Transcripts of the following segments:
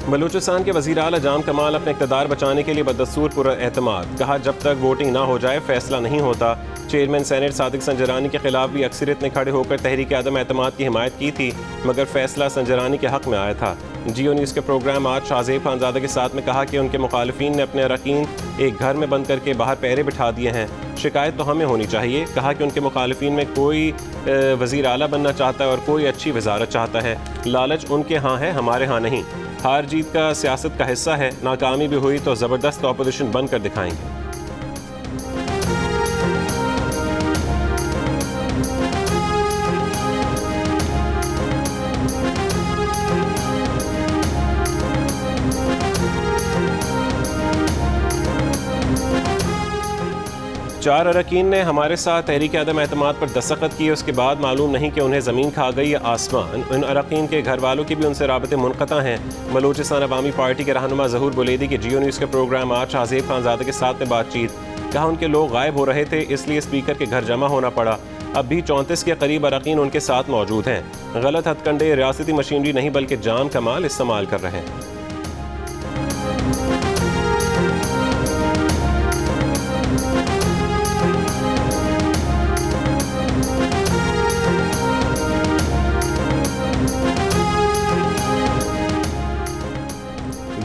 बलूचिस्तान के वज़ीर आला जाम कमाल अपने इक़्तिदार बचाने के लिए बदस्तूर पुरएतमाद, कहा जब तक वोटिंग ना हो जाए फैसला नहीं होता। चेयरमैन सेनेट सादिक संजरानी के खिलाफ भी अक्सरियत ने खड़े होकर तहरीक अदम एतमाद की हिमायत की थी, मगर फैसला संजरानी के हक में आया था। जियो न्यूज़ के प्रोग्राम आज शाहज़ेब खानज़ादा के साथ में कहा कि उनके मुखालिफिन ने अपने अरकान एक घर में बंद करके बाहर पहरे बिठा दिए हैं। शिकायत तो हमें होनी चाहिए। कहा कि उनके मुखालिफिन में कोई वज़ीर आला बनना चाहता है और कोई अच्छी वजारत चाहता है। लालच उनके यहाँ है, हमारे यहाँ नहीं। हार जीत का सियासत का हिस्सा है। नाकामी भी हुई तो ज़बरदस्त ऑपोजिशन बनकर दिखाएंगे। 4 अरकान ने हमारे साथ तहरीक अदम एतमाद पर दस्तखत किए। उसके बाद मालूम नहीं कि उन्हें ज़मीन खा गई या आसमान। उन अरकान के घर वालों की भी उनसे राबते मुनक़ता हैं। बलूचिस्तान अवामी पार्टी के रहनुमा ज़हूर बुलेदी की जियो न्यूज़ के प्रोग्राम आज शाहज़ेब खानज़ादा के साथ में बातचीत। कहा उनके लोग गायब हो रहे थे, इसलिए स्पीकर के घर जमा होना पड़ा। अब भी 34 के करीब अरकान उनके साथ मौजूद हैं। गलत हथकंडे रियासती मशीनरी नहीं बल्कि जाम कमाल इस्तेमाल कर रहे हैं।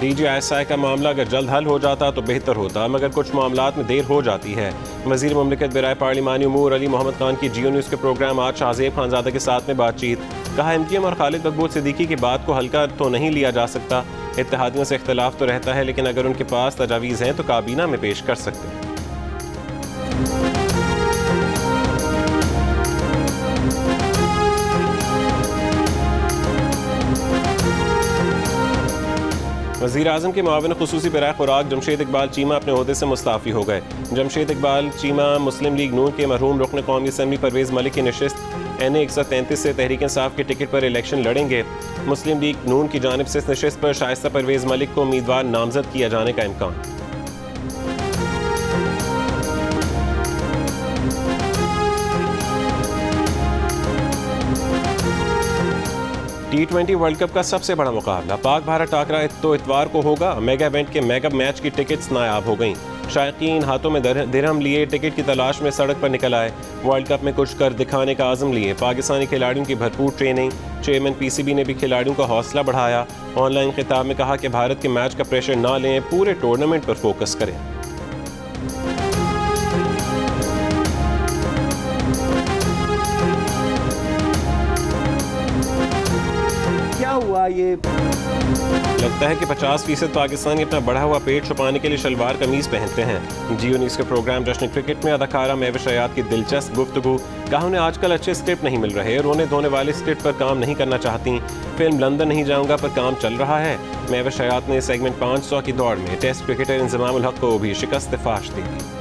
DGISI का मामला अगर जल्द हल हो जाता तो बेहतर होता, मगर कुछ मामलात में देर हो जाती है। वज़ीर मुमलिकत बराए पार्लिमानी उमूर अली मोहम्मद खान की जियो न्यूज़ के प्रोग्राम आज शाहज़ेब खानज़ादा के साथ में बातचीत। कहा MTM और खालिद मकबूल सिद्दीकी की बात को हल्का तो नहीं लिया जा सकता। इत्तेहादियों से इख्तिलाफ तो रहता है, लेकिन अगर उनके पास तजावीज़ हैं तो काबीना में पेश कर सकते हैं। वज़ीर आज़म के मुआविन ख़ुसूसी बराए खुराक जमशेद इकबाल चीमा अपने ओहदे से मुस्ताफ़ी हो गए। जमशेद इकबाल चीमा मुस्लिम लीग नून के मरहूम रुकन कौमी असम्बली परवेज़ मलिक की नशिस्त NA 133 से तहरीक इंसाफ के टिकट पर इलेक्शन लड़ेंगे। मुस्लिम लीग नून की जानिब से इस नशिस्त पर शाइस्ता परवेज़ मलिक को उम्मीदवार नामजद किया जाने का इम्कान। T20 वर्ल्ड कप का सबसे बड़ा मुकाबला पाक भारत टाकरा तो इतवार को होगा। मेगा इवेंट के मेगा मैच की टिकट्स नायाब हो गईं। शायकीन हाथों में दिरहम लिए टिकट की तलाश में सड़क पर निकल आए। वर्ल्ड कप में कुछ कर दिखाने का आज़म लिए। पाकिस्तानी खिलाड़ियों की भरपूर ट्रेनिंग। चेयरमैन PCB ने भी खिलाड़ियों का हौसला बढ़ाया। ऑनलाइन खिताब में कहा कि भारत के मैच का प्रेशर ना लें, पूरे टूर्नामेंट पर फोकस करें। हुआ ये लगता है कि 50% पाकिस्तानी अपना बढ़ा हुआ पेट छुपाने के लिए शलवार कमीज पहनते हैं। जियो न्यूज़ के प्रोग्राम जश्न क्रिकेट में अदाकारा महविश हयात की दिलचस्प गुफ्तगू। कहा उन्हें आजकल अच्छे स्क्रिप्ट नहीं मिल रहे, रोने धोने वाले स्क्रिप्ट पर काम नहीं करना चाहती। फिल्म लंदन नहीं जाऊंगा पर काम चल रहा है। महविश हयात ने सेगमेंट 500 की दौड़ में टेस्ट क्रिकेटर इंजमाम उल हक को भी शिकस्त फाश दी थी।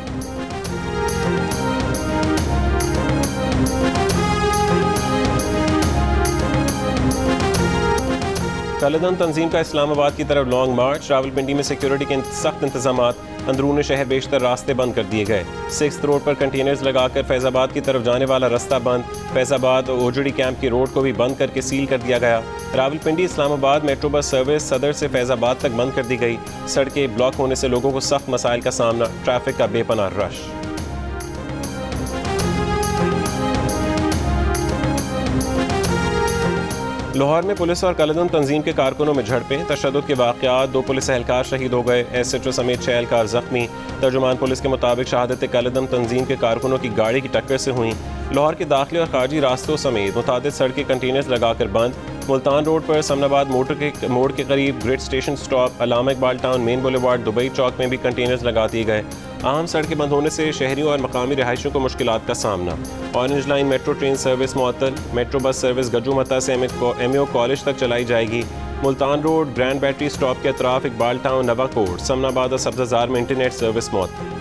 कालेधन तंजीम का इस्लामाबाद की तरफ लॉन्ग मार्च। रावलपिंडी में सिक्योरिटी के सख्त इंतजाम। अंदरून शहर बेशतर रास्ते बंद कर दिए गए। 6th रोड पर कंटेनर्स लगाकर फैज़ाबाद की तरफ जाने वाला रास्ता बंद। फैज़ाबाद ओजड़ी कैंप की रोड को भी बंद करके सील कर दिया गया। Rawalpindi Islamabad metro bus service सदर से फैज़ाबाद तक बंद कर दी गई। सड़कें ब्लॉक होने से लोगों को सख्त मसाइल का सामना। ट्रैफिक का बेपनाह रश। लाहौर में पुलिस और कालेधन तंजीम के कारकुनों में झड़पें। तशद्दुद के वाक़यात। 2 पुलिस एहलकार शहीद हो गए। SHO समेत 6 एहलकार जख्मी। तर्जुमान पुलिस के मुताबिक शहादत कालेधन तंजीम के कारकुनों की गाड़ी की टक्कर से हुई। लाहौर के दाखिली और खारजी रास्तों समेत मुतादिद सड़कें कंटेनर्स लगाकर बंद। मुल्तान रोड पर समनाबाद मोड़ के करीब grid station stop, Allama Iqbal town, main boulevard, Dubai Chowk में भी कंटेनर्स लगा दिए गए। आम सड़कें बंद होने से शहरियों और मकामी रिहायशियों को मुश्किलात का सामना। Orange line metro train service मुअत्तल। मेट्रो बस सर्विस गजूमता से MAO कॉलेज तक चलाई जाएगी। Multan road, grand battery stop के अतराफ, इकबाल टाउन, नवाकोट, समनाबाद और सब्ज़ाजार में इंटरनेट सर्विस मुअत्तल।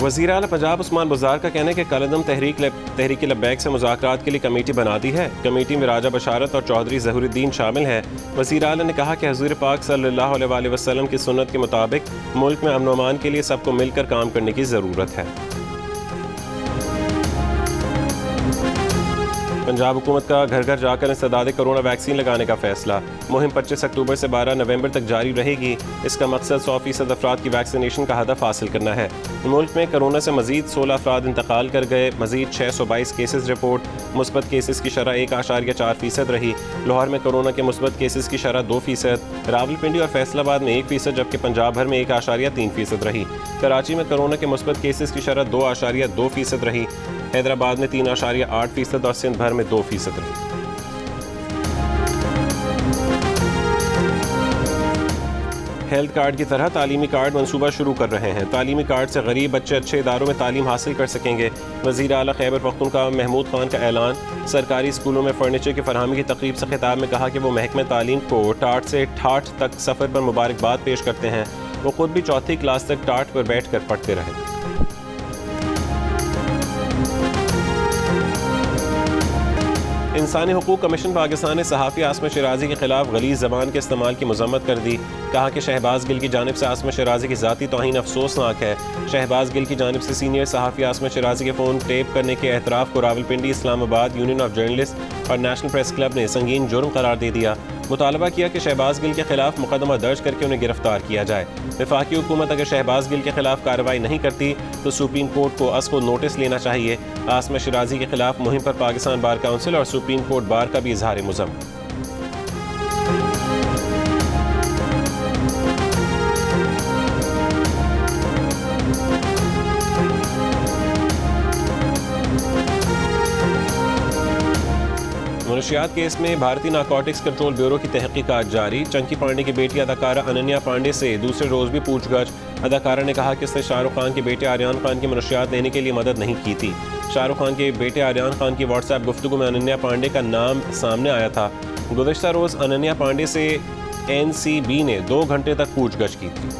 वज़ीर आला पंजाब उस्मान बुज़दार का कहना है कि कलअदम तहरीक लब्बैक से मुज़ाकरात के लिए कमेटी बना दी है। कमेटी में राजा बशारत और चौधरी ज़हूरुद्दीन शामिल हैं। वज़ीर आला ने कहा कि हुज़ूर पाक सल्लल्लाहु अलैहि वसल्लम की सुन्नत के मुताबिक मुल्क में अमन व अमान के लिए सबको मिलकर काम करने की ज़रूरत है। पंजाब हुकूमत का घर घर जाकर इंसदाद कोरोना वैक्सीन लगाने का फैसला। मुहिम 25 अक्टूबर से 12 नवंबर तक जारी रहेगी। इसका मकसद 100% अफराद की वैक्सीनेशन का हदफ हासिल करना है। मुल्क में कोरोना से मजीद 16 अफराद इंतकाल कर गए। मजीद 622 केसेज रिपोर्ट। मुस्बत केसेज की शरह 1.4% रही। लाहौर में कोरोना के मुस्बत केसेज की शरह 2%। रावलपिंडी और फैसलाबाद में 1%, जबकि पंजाब भर में 1.3% रही। कराची में कोरोना के मुस्बत केसेज की शरह 2.2% रही। हैदराबाद में 3.8% और सिंध भर में 2% रही। हेल्थ कार्ड की तरह तालीमी कार्ड मंसूबा शुरू कर रहे हैं। तालीमी कार्ड से गरीब बच्चे अच्छे इदारों में तालीम हासिल कर सकेंगे। वज़ीर आला खैबर पख्तूनख्वा महमूद खान का ऐलान। सरकारी स्कूलों में फर्नीचर की फरहमी की तकरीब से खिताब में कहा कि वो महकमे तालीम को टाट से ठाठ तक सफ़र पर मुबारकबाद पेश करते हैं। वो खुद भी चौथी क्लास तक टाट पर बैठ कर पढ़ते रहे। इंसानी हुकूक कमीशन पाकिस्तान ने सहाफ़ी आसमा शराजी के खिलाफ गलीज़ ज़बान के इस्तेमाल की मज़म्मत कर दी। कहा कि शहबाज गिल की जानिब से आसमा शराजी की ज़ाती तौहीन अफसोसनाक है। शहबाज गिल की जानिब से सीनियर सहाफ़ी आसमा शराजी के फ़ोन टेप करने के एतराफ़ को Rawalpindi, Islamabad, union of journalist और नेशनल प्रेस क्लब ने संगीन जुर्म करार दे दिया। मुतालबा किया कि शहबाज गिल के खिलाफ मुकदमा दर्ज करके उन्हें गिरफ्तार किया जाए। वफाकी हुकूमत अगर शहबाज गिल के खिलाफ कार्रवाई नहीं करती तो सुप्रीम कोर्ट को अस को नोटिस लेना चाहिए। आसमा शराजी के खिलाफ मुहिम पर पाकिस्तान बार काउंसिल और सुप्रीम कोर्ट बार का भी इजहार मुज़म्मत। मुनशियात केस में भारतीय नारकोटिक्स कंट्रोल ब्यूरो की तहकीकात जारी। चंकी पांडे की बेटी अदाकारा अनन्या पांडे से दूसरे रोज भी पूछताछ। अदाकारा ने कहा कि उसने शाहरुख खान के बेटे आर्यन खान की मुनशियात लेने के लिए मदद नहीं की थी। शाहरुख खान के बेटे आर्यन खान की व्हाट्सएप गुफ्तगू में अनन्या पांडे का नाम सामने आया था। गुज़श्ता रोज अनन्या पांडे से NCB ने 2 घंटे तक पूछताछ की थी।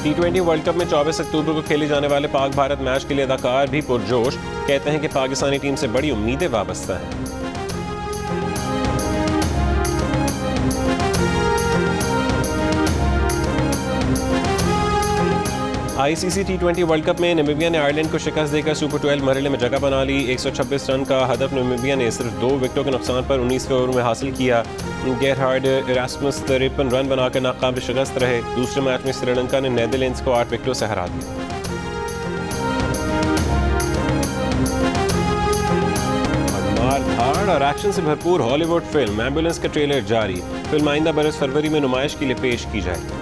T20 वर्ल्ड कप में 24 अक्टूबर को खेले जाने वाले पाक भारत मैच के लिए अदाकार भी पुरजोश। कहते हैं कि पाकिस्तानी टीम से बड़ी उम्मीदें वाबस्ता हैं। ICC T20 वर्ल्ड कप में नामीबिया ने आयरलैंड को शिकस्त देकर सुपर 12 मरहले में जगह बना ली। 126 रन का हदफ नामीबिया ने सिर्फ 2 विकेटों के नुकसान पर 19वें ओवर में हासिल किया। गेरहार्ड इरास्मस 53 रन बनाकर नाकाबिल शिकस्त रहे। दूसरे मैच में श्रीलंका ने नीदरलैंड्स को 8 विकेटों से हरा दिया। मार धाड़ और एक्शन से भरपूर हॉलीवुड फिल्म एम्बुलेंस का ट्रेलर जारी। फिल्म आइंदा बरस फरवरी में नुमाइश के लिए पेश की जाएगी।